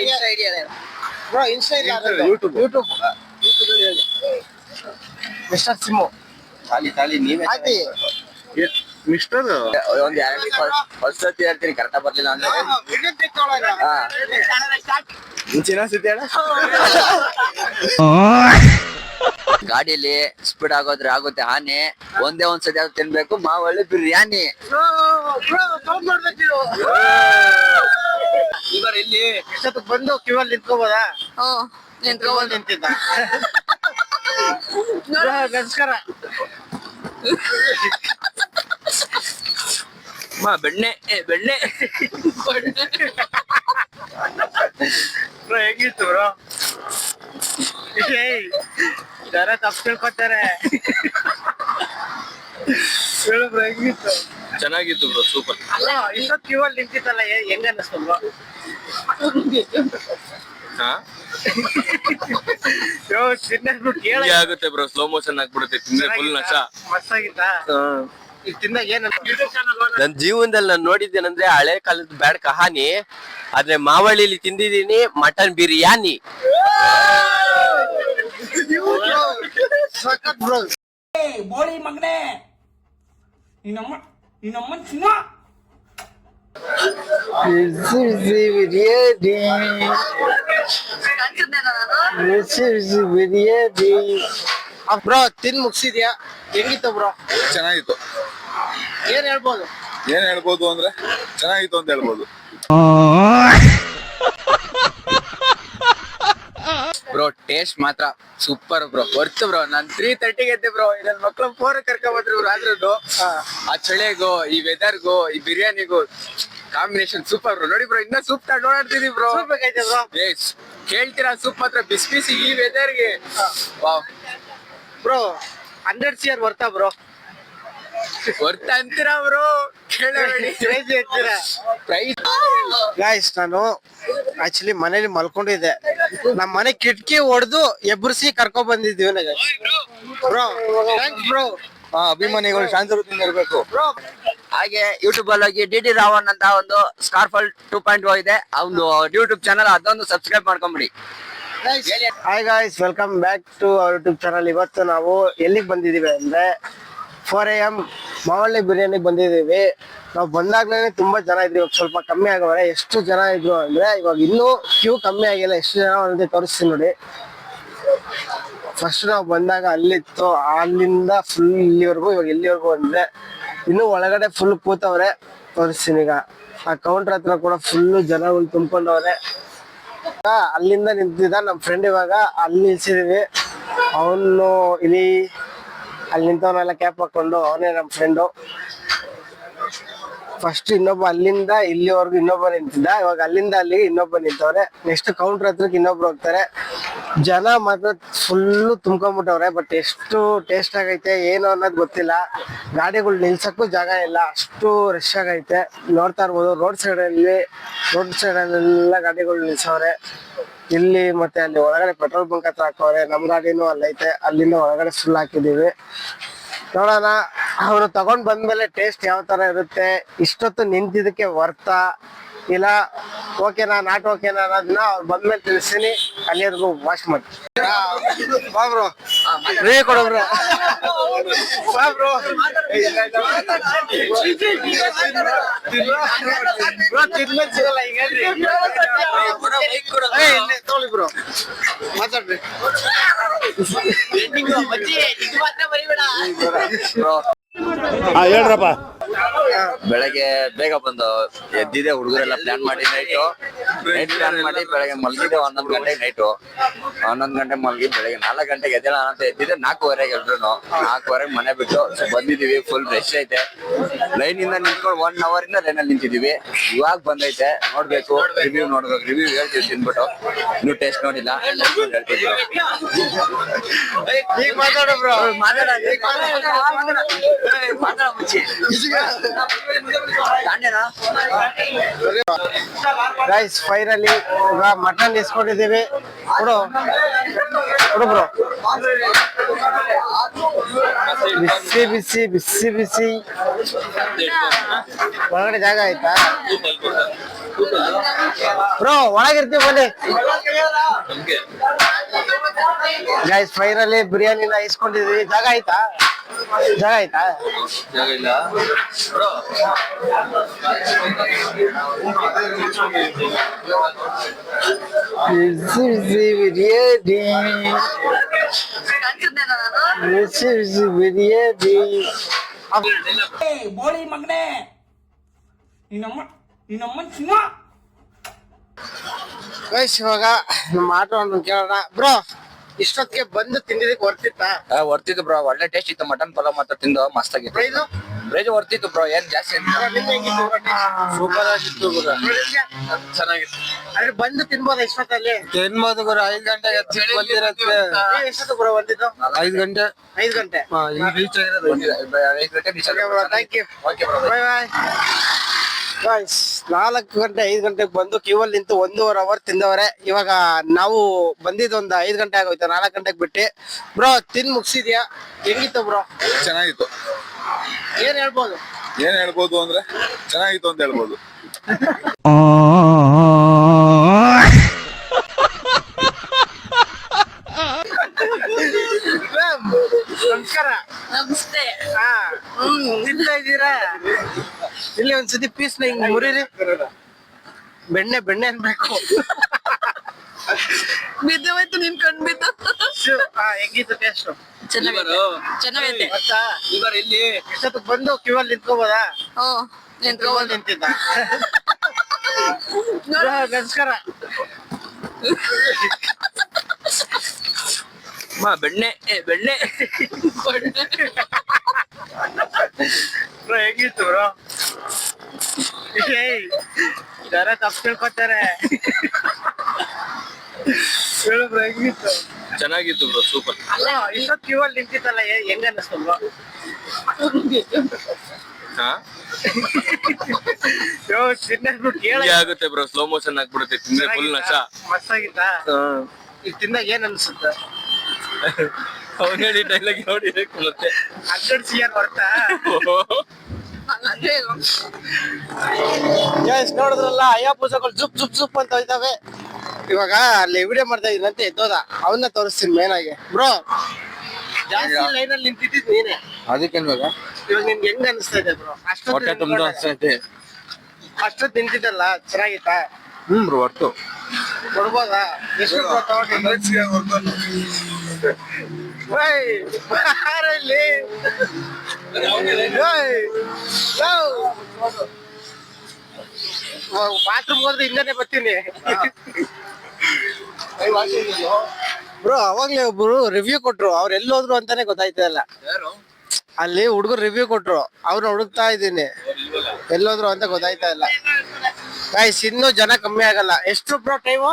Insta ID ಅದೇ bro. Insta ಇಲ್ಲ, YouTube mister SIM ಖಾಲಿ ನೀವೇ ಆಯ್ತು. ಮಿಸ್ಟರ್ ಒಂದ್ ಎರಡು ಫಸ್ಟ್ ಸತಿ ಹೇಳ್ತೀನಿ ಕರೆಕ್ಟ್ ಬರ್ಲಿಲ್ಲ ಅಂದ್ರೆ ಮುಂಚಿನ ಸತಿ ಹೇಳ ಗಾಡಿಯಲ್ಲಿ ಸ್ಪೀಡ್ ಆಗೋದ್ರೆ ಆಗುತ್ತೆ ಹಾನಿ. ಒಂದೇ ಒಂದ್ಸತಿ ಯಾವ್ದು ತಿನ್ಬೇಕು ಮಾವಳ್ಳಿ ಬಿರಿಯಾನಿ. ಇವಾಗ ಇಲ್ಲಿ ಇಷ್ಟೊತ್ತಿಗೆ ಬಂದು ಕ್ಯೂವಲ್ಲಿ ನಿಂತ್ಕೋಬೋದಾ? ನಿಂತ್ಕೊಬೋದು. ನಿಂತಿದ್ದ. ನಮಸ್ಕಾರ. ಬೆಣ್ಣೆ ಬ್ರೋ ಹೆಂಗಿತ್ತು ಬ್ರೋ? ಜನ ತಪ್ಪು ತಿಳ್ಕೊತಾರೆ. ಹೇಳು ಬ್ರೋ ಹೆಂಗಿತ್ತು? ಚೆನ್ನಾಗಿತ್ತು ಬ್ರೋ, ಸೂಪರ್. ಇಷ್ಟೊತ್ತು ಕ್ಯೂವಲ್ಲಿ ನಿಂತಿತ್ತಲ್ಲ, ಹೆಂಗ ಅನ್ನಿಸ್ತು ಬ್ರೋ? ಆಗುತ್ತೆ ಬ್ರೋ, ಸ್ಲೋ ಮೋಷನ್ ಆಗ್ಬಿಡುತ್ತೆ ತಿಂದ್ರೆ ಫುಲ್ ನಶ. ಮಸ್ತಾಗಿತ್ತಾ? ಈಗ ತಿಂದಾಗ ಏನ್ ನನ್ ಜೀವನದಲ್ಲಿ ನಾನು ನೋಡಿದ್ದೇನಂದ್ರೆ ಹಳೆ ಕಾಲದ ಬ್ಯಾಡ್ ಕಹಾನಿ. ಆದ್ರೆ ಮಾವಳ್ಳಿಲಿ ತಿಂದಿದ್ದೀನಿ ಮಟನ್ ಬಿರಿಯಾನಿ. ಸಖತ್ ಬ್ರೋ. ಬೋಳಿ ಮಗನೇ ನಿನ್ನಮ್ಮ ಚಿನ್ನ ಬ್ರೋ ತಿನ್ ಮುಗಿಸಿದ್ಯಾ? ಹೆಂಗಿತ್ತು ಬ್ರೋ? ಚೆನ್ನಾಗಿತ್ತು. ಏನ್ ಹೇಳ್ಬೋದು? ಏನ್ ಹೇಳ್ಬೋದು ಅಂದ್ರೆ ಚೆನ್ನಾಗಿತ್ತು ಅಂತ ಹೇಳ್ಬೋದು. ಬ್ರೋ ಟೇಸ್ಟ್ ಮಾತ್ರ ಸೂಪರ್ ಬ್ರೋ, ವರ್ತ್ ಬ್ರೋ. ನಾನ್ 3:30 ಎದ್ದೆ ಬ್ರೋ, ನನ್ ಮಕ್ಳು 4 ಕರ್ಕೊಂಡ್ಬಂದ್ರು ಬ್ರೋ. ಆದ್ರೂ ಆ ಚಳಿಗೂ ಈ ವೆದರ್ಗೂ ಈ ಬಿರಿಯಾನಿಗೂ ಕಾಂಬಿನೇಷನ್ ಸೂಪರ್ ಬ್ರೋ. ನೋಡಿ ಬ್ರೋ, ಇನ್ನ ಸೂಪ್ ತಗೊಂಡ್ ಓಡಾಡ್ತಿದೀವಿ ಬ್ರೋ. ಬೇಕೈತೆ ಬ್ರೋ. ಕೇಳ್ತೀರಾ ಸೂಪ್ ಮಾತ್ರ ಬಿಸಿ ಬಿಸಿ ಈ ವೆದರ್ಗೆ. ಬ್ರೋ 100 CR ವರ್ತಾ ಬ್ರೋ? ವರ್ತ ಅಂತೀರಾ ಬ್ರೋ? ಕೇಳಬೇಡಿ. ಕ್ರೇಜಿ ಅಂತೀರಾ? ಪ್ರೈಸ್ ಗೈಸ್, ನಾನು ಆಕ್ಚುಲಿ ಮನೇಲಿ ಮಲ್ಕೊಂಡಿದ್ದೆ. ನಮ್ಮ ಮನೆ ಕಿಟಕಿ ಹೊಡೆದು ಎಬ್ಬರಿಸಿ ಕರ್ಕೊಂಡ್ ಬಂದಿದ್ದೀವಿ ಬ್ರೋ. Thanks bro. ಅಭಿಮಾನಿಗಳು ಶಾಂತವೃತ್ತಿಯಿಂದ ಇರ್ಬೇಕು ಬ್ರೋ. ಹಾಗೆ ಯೂಟ್ಯೂಬ್ ಅಲ್ಲಿ ಹೋಗಿ DD ರಾವಣ್ ಅಂತ ಒಂದು ಸ್ಕಾರ್ಫಲ್ 2.0 ಇದೆ, ಒಂದು ಯೂಟ್ಯೂಬ್ ಚಾನಲ್, ಅದೊಂದು ಸಬ್ಸ್ಕ್ರೈಬ್ ಮಾಡ್ಕೊಂಬಿಡಿ. Hi guys, welcome back to our YouTube channel. ಇವತ್ತು ನಾವು ಎಲ್ಲಿಗೆ ಬಂದಿದ್ದೀವಿ ಅಂದ್ರೆ 4 AM ಮಾವಳ್ಳಿ ಬಿರಿಯಾನಿಗೆ ಬಂದಿದ್ದೀವಿ. ನಾವು ಬಂದಾಗ್ಲೇ ತುಂಬಾ ಜನ ಇದ್ರು, ಇವಾಗ ಸ್ವಲ್ಪ ಕಮ್ಮಿ ಆಗವ್ರೆ. ಎಷ್ಟು ಜನ ಇದ್ರು ಅಂದ್ರೆ ಇವಾಗ ಇನ್ನೂ ಕ್ಯೂ ಕಮ್ಮಿ ಆಗಿಲ್ಲ. ಎಷ್ಟು ಜನ ಅಂತ ತೋರಿಸ್ತೀನಿ ನೋಡಿ. ಫಸ್ಟ್ ನಾವು ಬಂದಾಗ ಅಲ್ಲಿತ್ತು, ಅಲ್ಲಿಂದ ಫುಲ್ ಇಲ್ಲಿವರೆಗೂ, ಇವಾಗ ಇಲ್ಲಿವರೆಗೂ ಬಂದ್ರೆ ಇನ್ನು ಒಳಗಡೆ ಫುಲ್ ಕೂತವ್ರೆ. ತೋರಿಸ್ತೀನಿ ಈಗ. ಆ ಕೌಂಟರ್ ಹತ್ರ ಕೂಡ ಫುಲ್ಲು ಜನಗಳು ತುಂಬ್ಕೊಂಡವ್ರೆ. ಅಲ್ಲಿಂದ ನಿಂತಿದ್ದ ನಮ್ಮ ಫ್ರೆಂಡ್, ಇವಾಗ ಅಲ್ಲಿ ನಿಲ್ಸಿದೀವಿ. ಅವನು ಇಲ್ಲಿ ಅಲ್ಲಿ ನಿಂತವನೆಲ್ಲ ಕ್ಯಾಪ್ ಹಾಕೊಂಡು, ಅವನೇ ನಮ್ಮ ಫ್ರೆಂಡು. ಫಸ್ಟ್ ಇನ್ನೊಬ್ಬ ಅಲ್ಲಿಂದ ಇಲ್ಲಿವರೆಗೂ ಇನ್ನೊಬ್ಬ ನಿಂತಿದ್ದ, ಇವಾಗ ಅಲ್ಲಿಂದ ಅಲ್ಲಿಗೆ ಇನ್ನೊಬ್ಬ ನಿಂತವ್ರೆ. ನೆಕ್ಸ್ಟ್ ಕೌಂಟರ್ ಹತ್ರಕ್ಕೆ ಇನ್ನೊಬ್ರು ಹೋಗ್ತಾರೆ. ಜನ ಮಾತ್ರ ಫುಲ್ಲು ತುಂಬ್ಕೊಂಡ್ಬಿಟ್ಟವ್ರೆ. ಬಟ್ ಎಷ್ಟು ಟೇಸ್ಟ್ ಆಗೈತೆ ಏನು ಅನ್ನೋದು ಗೊತ್ತಿಲ್ಲ. ಗಾಡಿಗಳು ನಿಲ್ಸಕ್ಕೂ ಜಾಗ ಇಲ್ಲ, ಅಷ್ಟು ರಶ್ ಆಗೈತೆ. ನೋಡ್ತಾ ಇರ್ಬೋದು, ರೋಡ್ ಸೈಡಲ್ಲೆಲ್ಲ ಗಾಡಿಗಳು ನಿಲ್ಸವ್ರೆ. ಇಲ್ಲಿ ಮತ್ತೆ ಅಲ್ಲಿ ಒಳಗಡೆ ಪೆಟ್ರೋಲ್ ಬಂಕ್ ಹತ್ರ ಹಾಕವ್ರೆ. ನಮ್ ಗಾಡಿನೂ ಅಲ್ಲೈತೆ, ಅಲ್ಲಿಂದ ಒಳಗಡೆ ಫುಲ್ ಹಾಕಿದೀವಿ. ನೋಡೋಣ ಅವನು ತಗೊಂಡ್ ಬಂದ್ಮೇಲೆ ಟೇಸ್ಟ್ ಯಾವ ತರ ಇರುತ್ತೆ, ಇಷ್ಟೊತ್ತು ನಿಂತಿದ್ದಕ್ಕೆ ವರ್ತಾ ಇಲ್ಲ ಓಕೆನಾ ನಾಟ್ ಓಕೆನಾ ಅನ್ನೋದನ್ನ ಅವ್ರು ಬಂದ್ಮೇಲೆ ತಿಳಿಸ್ತೀನಿ. ಅಲ್ಲಿವರೆಗೂ ವಾಶ್ ಮಾಡಿ ಬಾ ಬ್ರೋ. ರೇ ಕೊಡು ಬ್ರೋ. ಬಾ ಬ್ರೋ. ಬ್ರೋ ತಿನ್ಮೇಲೆ ಸಿಗಲ್ಲ ಈಗ ತಗೊಳ್ಳಿ ಬ್ರೋ, ಮಾತಾಡ್ರಿ. ಹೇಳ್ರಪ್ಪ. ಬೆಳಗ್ಗೆ ಬೇಗ ಬಂದು ಎದ್ದಿದೆ, ಹುಡುಗರೆಲ್ಲ ಪ್ಲಾನ್ ಮಾಡಿ ನೈಟ್ ಪ್ಲಾನ್ ಮಾಡಿ ಬೆಳಗ್ಗೆ ಮಲಗಿದೆ 11 ಗಂಟೆಗೆ. ನೈಟು 11 ಗಂಟೆ ಮಲಗಿ ಬೆಳಗ್ಗೆ 4 ಗಂಟೆಗೆ ಎದ್ದೇಳ ಅಂತ ಎದ್ದಿದೆ. 4:15 ಎಲ್ರು 4:15 ಮನೆ ಬಿಟ್ಟು ಬಂದಿದೀವಿ. ಫುಲ್ ರಶ್ ಐತೆ. ಲೈನ್ ಇಂದ ನಿಂತ್ಕೊಂಡು 1 hour ಇಂದ ಲೈನಲ್ಲಿ ನಿಂತಿದೀವಿ. ಇವಾಗ ಬಂದೈತೆ, ನೋಡ್ಬೇಕು, ರಿವ್ಯೂ ನೋಡ್ಬೇಕು. ರಿವ್ಯೂ ಹೇಳ್ತೀವಿ ತಿನ್ಬಿಟ್ಟು. ಇನ್ನು ಟೇಸ್ಟ್ ನೋಡಿಲ್ಲ, ಹೇಳ್ತೀವಿ. ಈಗ ಮಾತಾಡು ಬ್ರೋ. ಗೈಸ್ ಫೈನಲಿ ಈಗ ಮಟನ್ ಇಸ್ಕೊಂಡಿದ್ದೀವಿ. ಕೊಡು ಕೊಡು ಬ್ರೋ. ಬಿಸಿ ಬಿಸಿ ಬಿಸಿ ಬಿಸಿ. ಒಳಗಡೆ ಜಾಗ ಆಯ್ತಾ? ಬ್ರೋ ಒಳಗಿರ್ತೀವಿ ಬನ್ನಿ ಗೈಸ್. ಫೈನಲಿ ಬಿರಿಯಾನಿನ ಇಸ್ಕೊಂಡಿದ್ವಿ. ಜಾಗ ಆಯ್ತಾ? ಜಾಗ ಇಲ್ಲ ಬಿರಿಯಾನಿ. ಬೋಳಿ ಮಗನೇ ನಿನ್ನಮ್ಮ ಚಿನ್ನ. ಗೈಸ್ ಇವಾಗ ನಮ್ಮ ಆಟೋ ಅಣ್ಣ ಕೇಳೋಣ. ಬ್ರೋ ಇಷ್ಟೊತ್ತಿಗೆ ಬಂದು ತಿಂದಿದ್ದಕ್ಕೆ ವರ್ತಿತ್ತಾ? ವರ್ತಿತ್ತು ಬ್ರೋ, ಒಳ್ಳೆ ಟೇಸ್ಟ್ ಇತ್ತು. ಮಟನ್ ಪಲಾವ್ ಮಾತ್ರ ತಿಂದು ಮಸ್ತ್ ಆಗಿತ್ತು. ಪ್ರೈಸು ಪ್ರೈಸ್ ವರ್ತಿತ್ತು ಬ್ರೋ, ಏನ್ ಜಾಸ್ತಿ ಸೂಪರ್ ಆಗಿತ್ತು ಗುರು. ಚೆನ್ನಾಗಿತ್ತು. ಅದ್ರ ಬಂದು ತಿನ್ಬೋದ ಇಷ್ಟೊತ್ತಲ್ಲಿ? ತಿನ್ಬೋದು ಗುರು. 5 ಗಂಟೆಗೆ ಬಂದಿರತ್ತೆ. ಎಷ್ಟೊತ್ತು ಬ್ರೋ ಬಂದಿದ್ದು? 5 ಗಂಟೆ. 5 ಗಂಟೆ. ರೀಚ್ ಆಗಿರೋದು 5 thank you. Bye bye. Guys 4 ಗಂಟೆ 5 ಗಂಟೆಗೆ ಬಂದು ಕ್ಯೂ ಅಲ್ಲಿ ನಿಂತು 1.5 ಅವರ್ ತಿಂದವ್ರೆ. ಇವಾಗ ನಾವು ಬಂದಿದ್ದು ಒಂದು 5 ಗಂಟೆ ಆಗೋಯ್ತು. 4 ಗಂಟೆಗೆ ಬಿಟ್ಟು. ಬ್ರೋ ತಿನ್ ಮುಗಿಸಿದ್ಯಾ? ಹೆಂಗಿತ್ತು ಬ್ರೋ? ಚೆನ್ನಾಗಿತ್ತು. ಏನ್ ಹೇಳ್ಬೋದು? ಏನ್ ಹೇಳ್ಬೋದು ಅಂದ್ರೆ ಚೆನ್ನಾಗಿತ್ತು ಅಂತ ಹೇಳ್ಬೋದು. ನಮಸ್ಕಾರ. ನಮಸ್ತೆ. ತಿಂತಾ ಇದ್ದೀರಾ? ಇಲ್ಲಿ ಒಂದ್ಸತಿ ಪೀಸ್ ನ ಹಿಂಗ್ ಮುರಿರಿ. ಬೆಣ್ಣೆ ಅನ್ಬೇಕು. ಬಿದ್ದೋಯ್ತು ನಿನ್ ಕಣ್ ಬಿದ್ದು. ಹೆಂಗಿತ್ತು ಟೇಸ್ಟ್? ಚೆನ್ನಾಗೈತೆ. ಗೊತ್ತಾ ಇಲ್ಲಿ ಎಷ್ಟೊತ್ತಿಗೆ ಬಂದು ಕ್ಯೂ ಅಲ್ಲಿ ನಿಂತ್ಕೋಬೋದಾ? ನಿಂತ್ಕೋಬೋದು. ನಿಂತಿದ್ದ. ನಮಸ್ಕಾರ. ಬೆಣ್ಣೆ ಬ್ರೋ ಹೆಂಗಿತ್ತು ಬ್ರೋ? ಜರ ತಪ್ಪು ತಿಳ್ಕೊತಾರೆ. ಹೇಳು ಬ್ರೋ ಹೆಂಗಿತ್ತು? ಚೆನ್ನಾಗಿತ್ತು ಬ್ರೋ, ಸೂಪರ್. ಇಷ್ಟೊತ್ತು ಕ್ಯೂ ಅಲ್ಲಿ ನಿಂತಿತ್ತಲ್ಲ, ಹೆಂಗ ಅನ್ನಿಸ್ತು ಬ್ರೋ? ತಿನ್ನೋದು ಕೇಳ ಆಗುತ್ತೆ ಬ್ರೋ, ಸ್ಲೋ ಮೋಷನ್ ಆಗ್ಬಿಡುತ್ತೆ ತಿಂದ್ರೆ ಫುಲ್ ನಶ. ಮಸ್ತ್ ಆಗಿತ್ತಾ? ಈಗ ತಿಂದಾಗ ಏನ್ ಅನ್ಸುತ್ತೆ? ಅವನ್ ಹೇಳಿ ಡೈಲಾಗ್ ನೋಡಿ ಮತ್ತೆ CR ಬರ್ತಾ? ನೋಡಿದ್ರಲ್ಲ, ಅಯ್ಯ ಪೂಜೆಗಳು ಜುಪ್ ಅಂತ ಹೋಯ್ತಾವೆ. ಇವಾಗ ಅಲ್ಲಿ ವಿಡಿಯೋ ಮಾಡ್ತಾ ಇದ್ರಂತೆ ಎದ್ದೋದ, ಅವನ್ನ ತೋರಿಸ್ತೀನಿ ಮೇನ್ ಆಗಿ. ಬ್ರೋ ಜಾಸ್ತಿ ಲೈನ್ ಅಲ್ಲಿ ನಿಂತಿದ್ದು ನೀನೆ, ಅದಕ್ಕೆ ಇವಾಗ ನಿನ್ಗೆ ಹೆಂಗ್ ಅನಿಸ್ತಾ ಇದೆ ಬ್ರೋ? ಹೊಟ್ಟೆ ತುಂಬ ಅನ್ಸೈತೆ. ಅಷ್ಟೊತ್ತು ನಿಂತಿದ್ದಲ್ಲ, ಚೆನ್ನಾಗಿತ್ತಾ? ಬ್ರೋ ಒಟ್ಟು ಕೊಡ್ಬೋದಾ? ಎಷ್ಟು ಬಾತ್ರೂಮ್ ಹೋದ್ರೆ ಹಿಂದಾನೆ ಬರ್ತೀನಿ. ಬ್ರೋ ಅವಾಗ್ಲೇ ಒಬ್ರು ರಿವ್ಯೂ ಕೊಟ್ರು, ಅವ್ರು ಎಲ್ಲೋದ್ರು ಅಂತಾನೆ ಗೊತ್ತಾಯ್ತಾ ಇಲ್ಲ. ಅಲ್ಲಿ ಹುಡುಗರು ರಿವ್ಯೂ ಕೊಟ್ರು, ಅವ್ರನ್ನ ಹುಡುಕ್ತಾ ಇದ್ದೀನಿ, ಎಲ್ಲೋದ್ರು ಅಂತ ಗೊತ್ತಾಯ್ತಾ ಇಲ್ಲ. ಗೈಸ್ ಇನ್ನೂ ಜನ ಕಮ್ಮಿ ಆಗಲ್ಲ. ಎಷ್ಟು ಬ್ರೋ ಟೈಮು?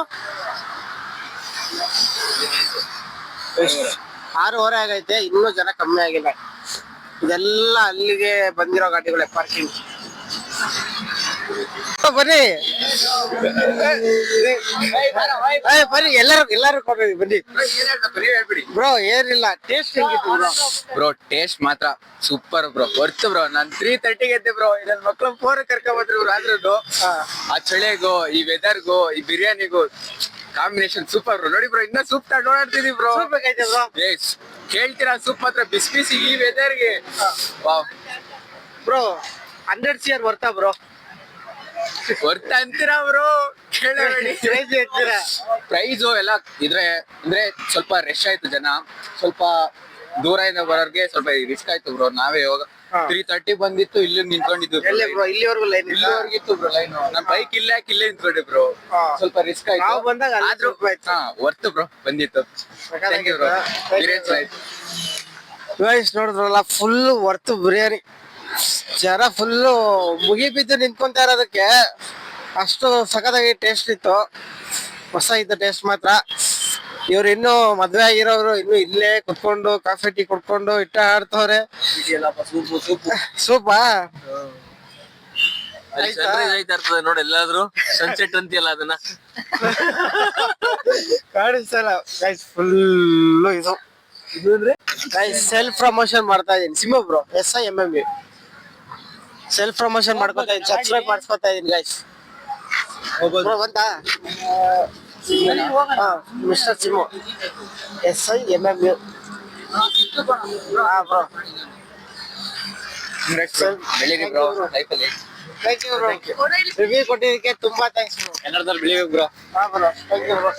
6:30 ಆಗೈತೆ, ಇನ್ನೂ ಜನ ಕಮ್ಮಿ ಆಗಿಲ್ಲ. ಇದೆಲ್ಲ ಅಲ್ಲಿಗೆ ಬಂದಿರೋ ಗಾಡಿಗಳೇ, ಪಾರ್ಕಿಂಗ್. ಬನ್ನಿ ಬನ್ನಿ, ಎಲ್ಲಾರು ಕೊಡ್ರಿ ಬನ್ನಿ. ಬ್ರೋ ಏನಿಲ್ಲ, ಟೇಸ್ಟ್ ಹೆಂಗಿತ್ತು ಬ್ರೋ? ಬ್ರೋ ಟೇಸ್ಟ್ ಮಾತ್ರ ಸೂಪರ್ ಬ್ರೋ, ವರ್ತ್ ಬ್ರೋ. ನಾನ್ 3:30ಗೆ ಎದ್ದೆ ಬ್ರೋ, ನನ್ನ ಮಕ್ಳು 4 ಕರ್ಕೊಂಡ್ ಬಂದ್ರು ಬ್ರೋ. ಆದ್ರೂ ಆ ಚಳಿಗೂ ಈ ವೆದರ್ಗೂ ಈ ಬಿರಿಯಾನಿಗೂ ಕಾಂಬಿನೇಷನ್ ಸೂಪರ್ ಬ್ರೋ. ನೋಡಿ ಬ್ರೋ, ಇನ್ನ ಸೂಪ್ ತಗೊಂಡ್ ಓಡಾಡ್ತಿದೀವಿ ಬ್ರೋ. ಬೇಕೈತೆ ಬ್ರೋ? ಕೇಳ್ತೀರಾ ಸೂಪ್ ಮಾತ್ರ ಬಿಸಿ ಬಿಸಿ ಈ ವೆದರ್ಗೆ. ಬ್ರೋ 100 CR ಬರ್ತಾ ಬ್ರೋ? ವರ್ತ್ ಅಂತೀರಾ ಬ್ರೋ? ಕೇಳಬೇಡಿ. ಪ್ರೈಸು ಎಲ್ಲ ಇದ್ರೆ ಅಂದ್ರೆ ಸ್ವಲ್ಪ ರಶ್ ಆಯ್ತು, ಜನ ಸ್ವಲ್ಪ ದೂರ ಇಂದ ಬರೋರ್ಗೆ ಸ್ವಲ್ಪ ರಿಸ್ಕ್ ಆಯ್ತು ಬ್ರೋ. ನಾವೇ ಇವಾಗ 3:30 ಬಂದಿತ್ತು, ಇಲ್ಲಿ ನಿಂತ್ಕೊಂಡಿದ್ದು. ಇಲ್ಲಿವರೆಗೂ ಲೈನ್ ಇಲ್ಲಿವರೆಗಿತ್ತು ಬ್ರೋ ಲೈನ್. ನನ್ ಬೈಕ್ ಇಲ್ಲೇ ನಿಂತ್ಕೊಂಡೆ ಬ್ರೋ, ಸ್ವಲ್ಪ ರಿಸ್ಕ್ ಆಯ್ತು. ನಾವು ಬಂದಾಗ ಆದ್ರೂ ವರ್ತ್ ಬ್ರೋ, ಬಂದಿತ್ತು. Thank you bro. ಗೈಸ್ ನೋಡಿದ್ರಲ್ಲ, ಫುಲ್ ವರ್ತ್ ಬಿರಿಯಾನಿ. ಜನ ಫುಲ್ಲು ಮುಗಿ ಬಿದ್ದು ನಿಂತ್ಕೊಂತ ಇರೋದಕ್ಕೆ ಅಷ್ಟು ಸಖತ್ತಾಗಿ ಟೇಸ್ಟ್ ಇತ್ತು. ಹೊಸ ಇತ್ತು ಟೇಸ್ಟ್ ಮಾತ್ರ. ಇವ್ರು ಇನ್ನು ಮದ್ವೆ ಆಗಿರೋರು ಇನ್ನು ಇಲ್ಲೇ ಕುತ್ಕೊಂಡು ಕಾಫಿ ಟೀ ಕುಡ್ಕೊಂಡು ಇಟ್ಟ ಆಡ್ತವ್ರೆ. ಸೂಪಾ ನೋಡಿ, ಎಲ್ಲಾದ್ರೂ ಸನ್ಸೆಟ್ ಅಂತೀಯಲ್ಲ ಅದನ್ನ ಕಾಣಿಸ್ತಲ್ಲ ಗೈಸ್. ಫುಲ್ಲು ಇದು ಅಂದ್ರೆ ಗೈಸ್ ಸೆಲ್ಫ್ ಪ್ರಮೋಷನ್ ಮಾಡ್ತಾ ಇದೀನಿ. Simha bro SIMMB self promotion ಮಾಡ್ಕೊತಾ ಇದೀನಿ, ಸಬ್ಸ್ಕ್ರೈಬ್ ಮಾಡ್ಸ್ಕೊತಾ ಇದೀನಿ ಗೈಸ್. ಬ್ರೋ ಬಂತಾ ಮಿಸ್ಟರ್ ಸಿಮು SIMMU. ಬ್ರೋ ಬೆಳೀರಿ ಬ್ರೋ ಲೈಫಲ್ಲಿ. ಥ್ಯಾಂಕ್ ಯು ಬ್ರೋ, ರಿವ್ಯೂ ಕೊಟ್ಟಿದ್ದಕ್ಕೆ ತುಂಬಾ ಥ್ಯಾಂಕ್ಸ್ ಬ್ರೋ. ಕನ್ನಡದಲ್ಲಿ ಬೆಳಿಬೇಕು bro. Bro thank you bro.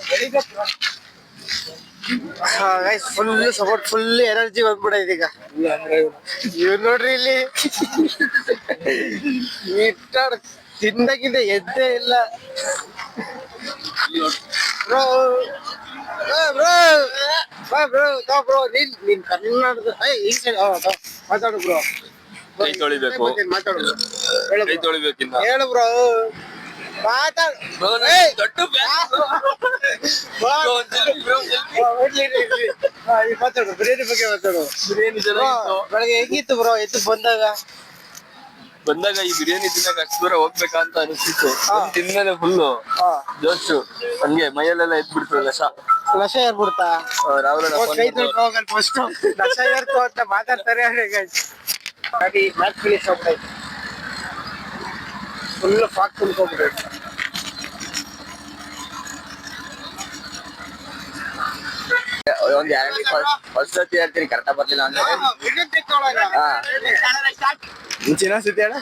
Guys full support, full energy ಬಂದ್ಬಿಡೈತೆ ಈಗ. ಇವ್ ನೋಡ್ರಿ ಇಲ್ಲಿ ಇಟ್ಟಾಡ್ ತಿಂದಾಗಿಂದ ಎದ್ದೇ ಇಲ್ಲ ಬ್ರೋ. ಬ್ರೋ ಬ್ರೋ ನೀನ್ ಕನ್ನಡದ ಈ ಸೈಡ್ ಮಾತಾಡು ಬ್ರೋ. ಕೈ ತೊಳಿಬೇಕು. ಮಾತಾಡು ಕೈ ತೊಳಿಬೇಕಿನ್ನ. ಹೇಳು ಬ್ರೋ, ಮಾತಾಡು. ಮಾತಾಡು, ಬಿರಿಯಾನಿ ಬಗ್ಗೆ ಮಾತಾಡು. ಬಿರಿಯಾನಿ ಬೆಳಗ್ಗೆ ಹೆಂಗಿತ್ತು ಬ್ರೋ ಎದ್ದು ಬಂದಾಗ ಈ ಬಿರಿಯಾನಿ ತಿನ್ನಕ್ ಅಷ್ಟು ದೂರ ಹೋಗ್ಬೇಕಂತ ಅನಿಸ್ತಿತ್ತು. ತಿಂದ್ಮೇಲೆ ಫುಲ್ಲು ಜೋಶು, ಹಂಗೆ ಮೈಯಲ್ಲೆಲ್ಲ ಎದ್ಬಿಡ್ತು ನಶ. ನಶ ಏರ್ಬಿಡ್ತಾ? ರಾಹುಲ್ ಕೈ ತೊಳ್ಕೊ ಹೋಗಲ್ ಫಸ್ಟ್. ನಶ ಏರ್ತು ಅಂತ ಮಾತಾಡ್ತಾರೆ ಮ್ಯಾಚ್ ಫಿನಿಶ್ ಹೋಗ್ತೈತೆ. ಫುಲ್ ಫಾಕ್ ತುಂಬ್ಕೊಂಡ್ಬಿಟ್ಟು ಒಂದ್ ಗ್ಯಾರಂಟಿ ಫಸ್ಟ್ ಸತಿ ಹೇಳ್ತೀನಿ, ಕರೆಕ್ಟ್ ಬರ್ಲಿಲ್ಲ ಅಂದ್ರೆ ಮುಂಚಿನ ಸತಿ ಹೇಳ.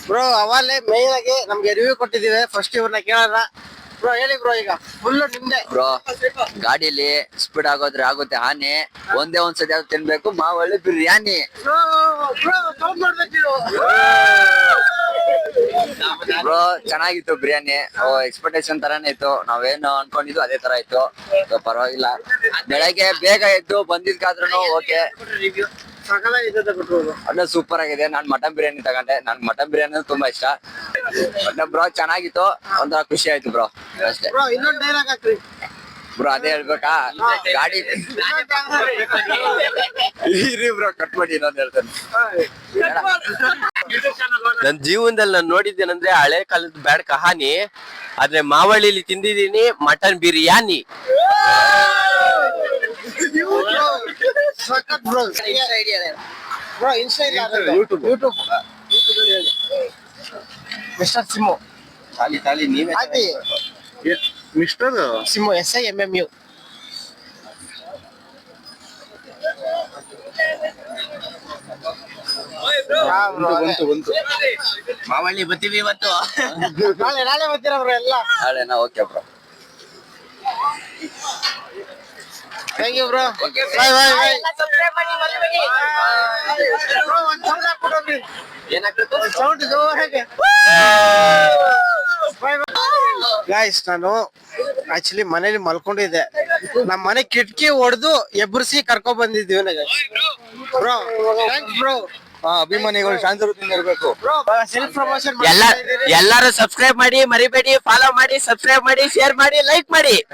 ಬ್ರೋ ಅವಲ್ಲೇ ಮೇನ್ ಆಗಿ ನಮ್ಗೆ ರಿವ್ಯೂ ಕೊಟ್ಟಿದ್ದೀವಿ. ಫಸ್ಟ್ ಇವ್ರನ್ನ ಕೇಳೋಣ. ಬ್ರೋ ಹೇಳಿ ಬ್ರೋ, ಈಗ ಫುಲ್ ನಿಮ್ದೆ. ಬ್ರೋ ಗಾಡಿಯಲ್ಲಿ ಸ್ಪೀಡ್ ಆಗುತ್ತೆ ಹಾನಿ. ಒಂದೇ ಒಂದ್ಸತಿ ಅದು ತಿನ್ಬೇಕು ಮಾವಳ್ಳಿ ಬಿರಿಯಾನಿ. ಬ್ರೋ ಚೆನ್ನಾಗಿತ್ತು ಬಿರಿಯಾನಿ, ಎಕ್ಸ್ಪೆಕ್ಟೇಷನ್ ತರಾನೇ ಇತ್ತು. ನಾವೇನು ಅನ್ಕೊಂಡಿದ್ದು ಅದೇ ತರ ಇತ್ತು, ಪರವಾಗಿಲ್ಲ. ಬೆಳಗ್ಗೆ ಬೇಗ ಎದ್ದು ಬಂದಿದ್ಕಾದ್ರೂ ಓಕೆ, ಅನ್ನ ಸೂಪರ್ ಆಗಿದೆ. ನಾನ್ ಮಟನ್ ಬಿರಿಯಾನಿ ತಗೊಂಡೆ, ನನ್ ಮಟನ್ ಬಿರಿಯಾನಿ ತುಂಬಾ ಇಷ್ಟ. ಬ್ರೋ ಚೆನ್ನಾಗಿತ್ತು, ಒಂಥರ ಖುಷಿ ಆಯ್ತು ಬ್ರೋ ಅಷ್ಟೇ. ಬ್ರೋ ಇನ್ನೊಂದು ಡೈಲಾಗ್ ಹಾಕ್ರಿ ಬ್ರೋ. ಅದೇ ಹೇಳ್ಬೇಕಾ, ಗಾಡಿ ಇರಿ ಬ್ರೋ, ಕಟ್ ಮಾಡಿ ಇನ್ನೊಂದು ಹೇಳ್ತೇನೆ. ನನ್ ಜೀವನದಲ್ಲಿ ನಾನು ನೋಡಿದ್ದೇನಂದ್ರೆ ಹಳೆ ಕಾಲದ ಬ್ಯಾಡ್ ಕಹಾನಿ, ಆದ್ರೆ ಮಾವಳ್ಳಿಲಿ ತಿಂದಿದ್ದೀನಿ ಮಟನ್ ಬಿರಿಯಾನಿ. ಬ್ರೋ ಇನ್ಸ್ಟಾ ಇಲ್ಲ, ಯೂಟ್ಯೂಬ್ ಮಿಸ್ಟರ್ ಸಿಮು ತಾಲಿ ನೀವೇ ಹಾಕಿ. Mister Simmu SIMMU. ಬಂತು. ಮಾವಳ್ಳಿ ಬರ್ತೀವಿ ಇವತ್ತು. ನಾಳೆ ಬರ್ತೀರಾ ಬ್ರೋ ಎಲ್ಲ? ನಾಳೆನಾ? Okay bro, thank you bro. Bye bye bye. Sound ಜೋರಾಗಿ. ಗಾಯ್ಸ್, ನಾನು ಆಕ್ಚುಲಿ ಮನೇಲಿ ಮಲ್ಕೊಂಡಿದ್ದೆ. ನಮ್ಮ ಮನೆ ಕಿಟಕಿ ಹೊಡೆದು ಎಬ್ಬರಿಸಿ ಕರ್ಕೊಂಡ್ ಬಂದಿದ್ದೀವಿ. Bro thanks bro. ಅಭಿಮಾನಿಗಳು ಶಾಂತರೂಪದಿಂದ ಇರ್ಬೇಕು. ಬ್ರೋ ಸೆಲ್ಫ್ ಪ್ರಮೋಷನ್ ಎಲ್ಲಾರು ಸಬ್ಸ್ಕ್ರೈಬ್ ಮಾಡಿ, ಮರಿಬೇಡಿ, ಫಾಲೋ ಮಾಡಿ, ಸಬ್ಸ್ಕ್ರೈಬ್ ಮಾಡಿ, ಶೇರ್ ಮಾಡಿ, ಲೈಕ್ ಮಾಡಿ.